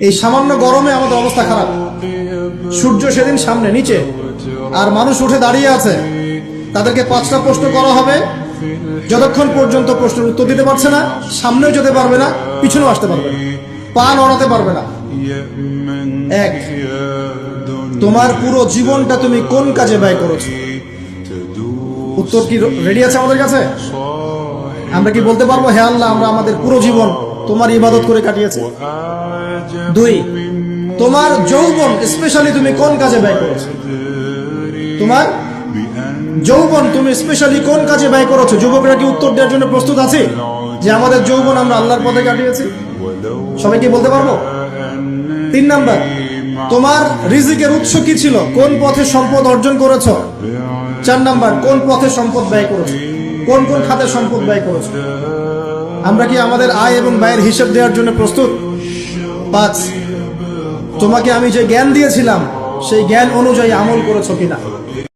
এই সামান্য গরমে আমাদের অবস্থা খারাপ। সূর্য সেদিন সামনে নিচে, আর মানুষ উঠে দাঁড়িয়ে আছে। তাদেরকে 5টা প্রশ্ন করা হবে। যতক্ষণ পর্যন্ত প্রশ্নের উত্তর দিতে পারছে না, সামনেও যেতে পারবে না, পিছনেও আসতে পারবে না, পা নড়াতে পারবে না। এক, তোমার পুরো জীবনটা তুমি কোন কাজে ব্যয় করেছো? উত্তর কি রেডি আছে আমাদের কাছে? আমরা কি বলতে পারবো, হে আল্লাহ, আমরা আমাদের পুরো জীবন তোমার ইবাদত করে কাটিয়েছি? 2, তোমার যৌবন স্পেশালি তুমি কোন কাজে ব্যয় করেছো? তোমার যৌবন তুমি স্পেশালি কোন কাজে ব্যয় করেছো? যুবকরা কি উত্তর দেওয়ার জন্য প্রস্তুত আছে যে আমাদের যৌবন আমরা আল্লাহর পথে কাটিয়েছি? সবাই কি বলতে পারবো? 3 নাম্বার, তোমার রিজিকের উৎস কি ছিল? কোন পথে সম্পদ অর্জন করেছো? 4 নাম্বার, কোন পথে সম্পদ ব্যয় করেছো? কোন কোন খাতে সম্পদ ব্যয় করেছো? আমরা কি আমাদের আয় এবং ব্যয়ের হিসাব দেওয়ার জন্য প্রস্তুত? 5, তোমাকে আমি যে জ্ঞান দিয়েছিলাম সেই জ্ঞান অনুযায়ী আমল করেছো কিনা?